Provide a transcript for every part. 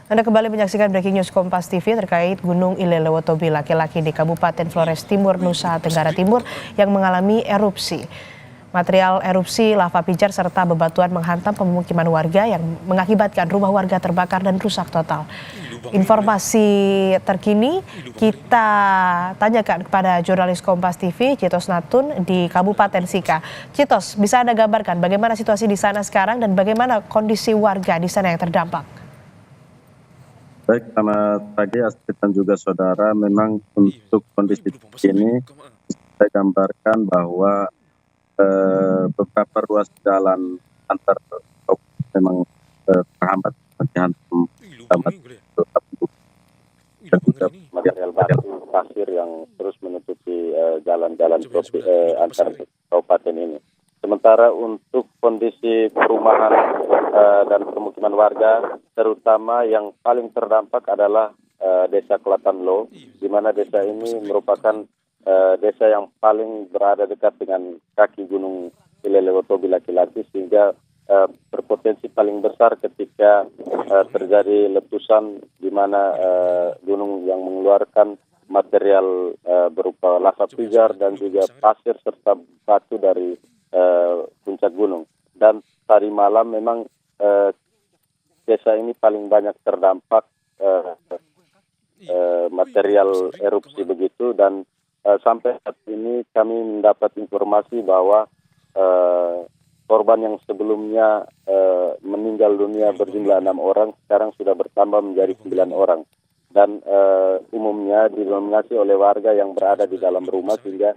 Anda kembali menyaksikan Breaking News Kompas TV terkait Gunung Ilelewotobi laki-laki di Kabupaten Flores Timur, Nusa Tenggara Timur yang mengalami erupsi. Material erupsi lava pijar serta bebatuan menghantam pemukiman warga yang mengakibatkan rumah warga terbakar dan rusak total. Informasi terkini kita tanyakan kepada jurnalis Kompas TV Citos Natun di Kabupaten Sika. Citos, bisa Anda gambarkan bagaimana situasi di sana sekarang dan bagaimana kondisi warga di sana yang terdampak? Baik, selamat pagi Astrid dan juga saudara. Memang untuk kondisi ini saya gambarkan bahwa beberapa ruas jalan antar memang terhambat dan juga material batu pasir yang terus menutupi jalan-jalan antar kabupaten ini. Sementara untuk kondisi perumahan dan permukiman warga, terutama yang paling terdampak adalah Desa Kelatanlo, di mana desa ini merupakan desa yang paling berada dekat dengan kaki Gunung Ilelewotobi laki-laki, sehingga berpotensi paling besar ketika terjadi letusan, di mana gunung yang mengeluarkan material berupa lava pijar dan juga pasir serta batu dari puncak gunung. Dan tadi malam memang desa ini paling banyak terdampak material erupsi begitu, dan sampai saat ini kami mendapat informasi bahwa korban yang sebelumnya meninggal dunia berjumlah 6 orang sekarang sudah bertambah menjadi 9 orang, dan umumnya didominasi oleh warga yang berada di dalam rumah, sehingga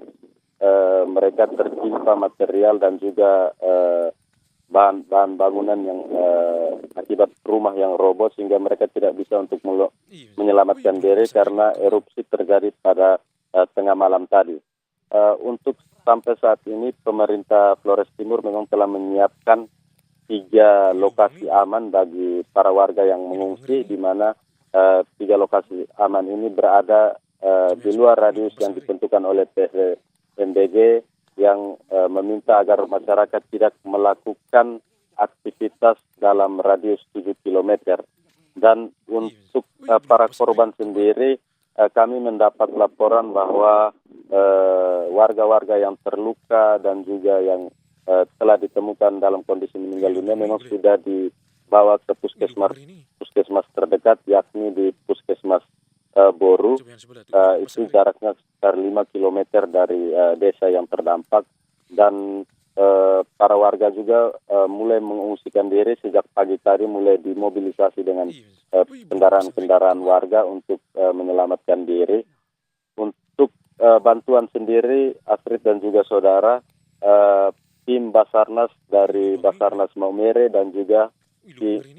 mereka tertimpa material dan juga bahan bangunan yang akibat rumah yang roboh, sehingga mereka tidak bisa untuk menyelamatkan diri karena erupsi terjadi pada tengah malam tadi. Untuk sampai saat ini pemerintah Flores Timur memang telah menyiapkan 3 lokasi aman bagi para warga yang mengungsi, di mana 3 lokasi aman ini berada di luar radius yang ditentukan oleh PVMBG, yang meminta agar masyarakat tidak melakukan aktivitas dalam radius 7 km. Dan untuk para korban sendiri, kami mendapat laporan bahwa warga-warga yang terluka dan juga yang telah ditemukan dalam kondisi meninggal dunia memang sudah dibawa ke puskesmas terdekat, yakni di Puskesmas Boru. Itu jaraknya sekitar 5 km dari desa yang terdampak, dan para warga juga mulai mengungsikan diri sejak pagi tadi, mulai dimobilisasi dengan kendaraan-kendaraan warga untuk menyelamatkan diri. Untuk bantuan sendiri, Astrid dan juga saudara, tim Basarnas dari Basarnas Maumere dan juga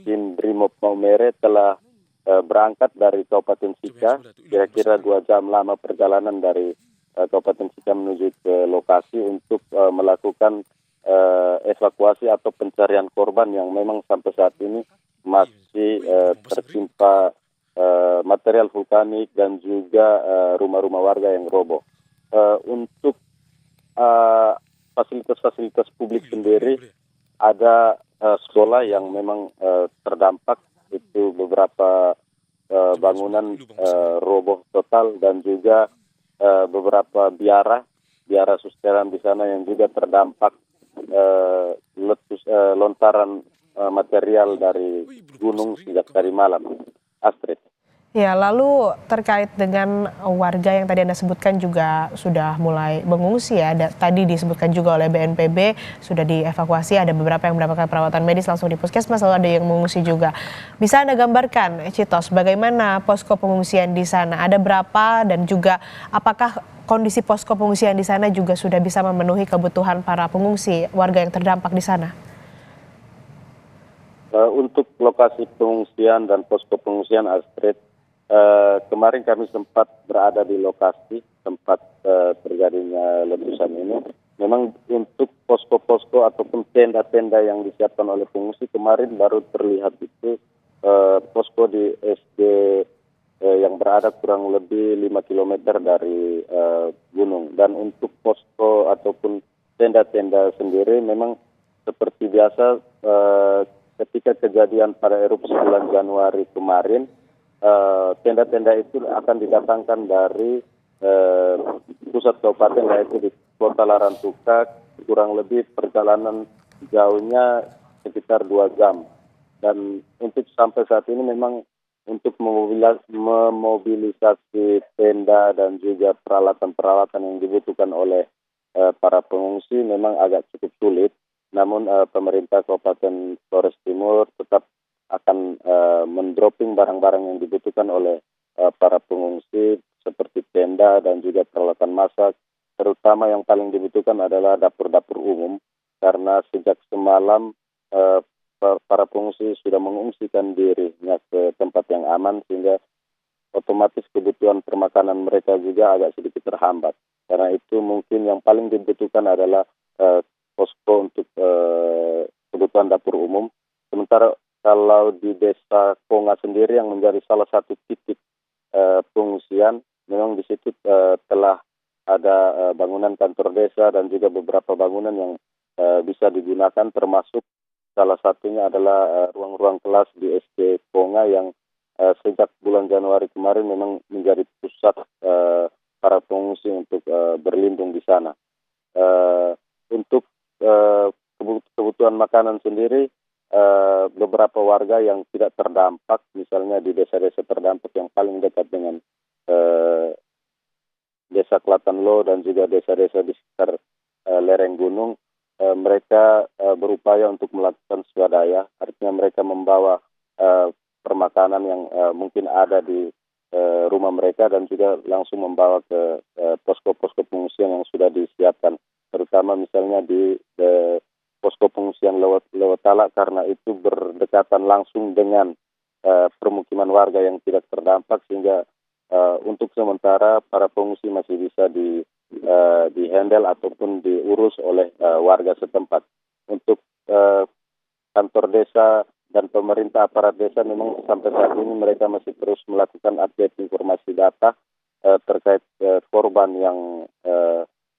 tim Brimob Maumere telah berangkat dari Kabupaten Sika, kira-kira 2 jam lama perjalanan dari Kabupaten Sika menuju ke lokasi untuk melakukan evakuasi atau pencarian korban yang memang sampai saat ini masih tertimpa material vulkanik dan juga rumah-rumah warga yang roboh. Untuk fasilitas-fasilitas publik sendiri, ada sekolah yang memang terdampak, itu beberapa bangunan roboh total, dan juga beberapa biara susteran di sana yang juga terdampak lontaran material dari gunung sejak tadi malam. Astrid. Ya, lalu terkait dengan warga yang tadi Anda sebutkan juga sudah mulai mengungsi ya. Tadi disebutkan juga oleh BNPB sudah dievakuasi, ada beberapa yang mendapatkan perawatan medis langsung di puskesmas, lalu ada yang mengungsi juga. Bisa Anda gambarkan, Citos, bagaimana posko pengungsian di sana? Ada berapa, dan juga apakah kondisi posko pengungsian di sana juga sudah bisa memenuhi kebutuhan para pengungsi warga yang terdampak di sana? Untuk lokasi pengungsian dan posko pengungsian, Astrid, kemarin kami sempat berada di lokasi tempat terjadinya letusan ini. Memang untuk posko-posko ataupun tenda-tenda yang disiapkan oleh pengungsi, kemarin baru terlihat itu posko di SD yang berada kurang lebih 5 km dari gunung. Dan untuk posko ataupun tenda-tenda sendiri memang seperti biasa, ketika kejadian pada erupsi bulan Januari kemarin, tenda-tenda itu akan didatangkan dari pusat kabupaten, yaitu di Kota Larantuka, kurang lebih perjalanan jauhnya sekitar 2 jam. Dan untuk sampai saat ini memang untuk memobilisasi tenda dan juga peralatan-peralatan yang dibutuhkan oleh para pengungsi memang agak cukup sulit. Namun pemerintah Kabupaten Flores Timur tetap akan mendropping barang-barang yang dibutuhkan oleh para pengungsi seperti tenda dan juga peralatan masak. Terutama yang paling dibutuhkan adalah dapur-dapur umum, karena sejak semalam para pengungsi sudah mengungsikan dirinya ke tempat yang aman, sehingga otomatis kebutuhan permakanan mereka juga agak sedikit terhambat. Karena itu mungkin yang paling dibutuhkan adalah posko untuk kebutuhan dapur umum. Sementara kalau di Desa Konga sendiri yang menjadi salah satu titik pengungsian, memang di situ telah ada bangunan kantor desa dan juga beberapa bangunan yang bisa digunakan, termasuk salah satunya adalah ruang-ruang kelas di SD Konga yang sejak bulan Januari kemarin memang menjadi pusat para pengungsi untuk berlindung di sana. Untuk kebutuhan makanan sendiri, beberapa warga yang tidak terdampak, misalnya di desa-desa terdampak yang paling dekat dengan Desa Klatanlo dan juga desa-desa di sekitar lereng gunung, mereka berupaya untuk melakukan swadaya, artinya mereka membawa permakanan yang mungkin ada di rumah mereka dan juga langsung membawa ke posko-posko pengungsian yang sudah disiapkan, terutama misalnya di posko pengungsian Lewotala, karena itu berdekatan langsung dengan permukiman warga yang tidak terdampak, sehingga untuk sementara para pengungsi masih bisa di-handle ataupun diurus oleh warga setempat. Untuk kantor desa dan pemerintah aparat desa memang sampai saat ini mereka masih terus melakukan update informasi data terkait korban yang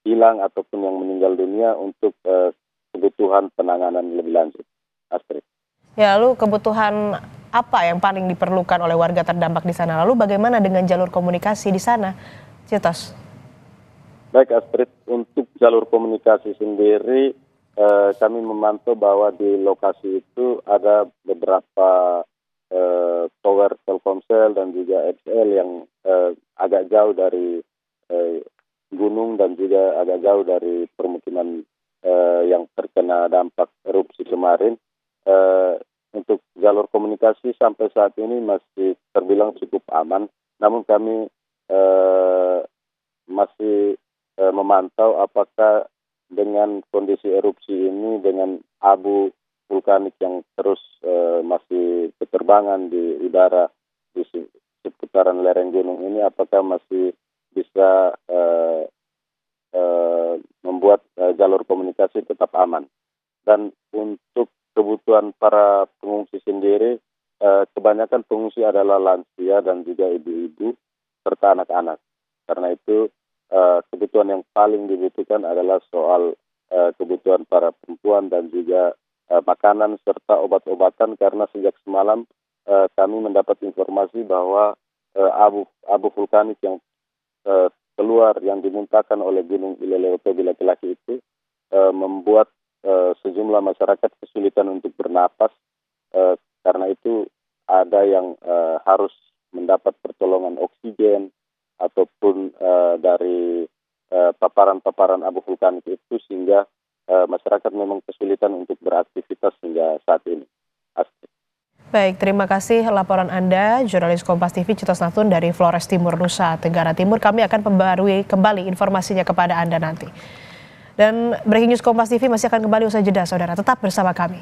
hilang ataupun yang meninggal dunia untuk kebutuhan penanganan lebih lanjut. Astrid. Ya, lalu kebutuhan apa yang paling diperlukan oleh warga terdampak di sana? Lalu bagaimana dengan jalur komunikasi di sana, Citos? Baik Astrid, untuk jalur komunikasi sendiri kami memantau bahwa di lokasi itu ada beberapa tower Telkomsel dan juga XL yang agak jauh dari gunung dan juga agak jauh dari permukiman yang terkena dampak erupsi kemarin. Untuk jalur komunikasi sampai saat ini masih terbilang cukup aman, namun kami masih memantau apakah dengan kondisi erupsi ini, dengan abu vulkanik yang terus masih berterbangan di udara di seputaran lereng gunung ini, apakah masih bisa membuat jalur komunikasi tetap aman. Dan untuk kebutuhan para pengungsi sendiri, kebanyakan pengungsi adalah lansia dan juga ibu-ibu serta anak-anak. Karena itu kebutuhan yang paling dibutuhkan adalah soal kebutuhan para perempuan dan juga makanan serta obat-obatan, karena sejak semalam kami mendapat informasi bahwa abu vulkanik yang keluar yang dimuntahkan oleh Gunung Ilelewotobie laki-laki itu membuat sejumlah masyarakat kesulitan untuk bernapas, karena itu ada yang harus mendapat pertolongan oksigen ataupun dari paparan-paparan abu vulkanik itu, sehingga masyarakat memang kesulitan untuk beraktivitas hingga saat ini. Baik, terima kasih laporan Anda, jurnalis Kompas TV Citos Nahtun dari Flores Timur, Nusa Tenggara Timur. Kami akan membarui kembali informasinya kepada Anda nanti. Dan Breaking News Kompas TV masih akan kembali usai jeda, saudara. Tetap bersama kami.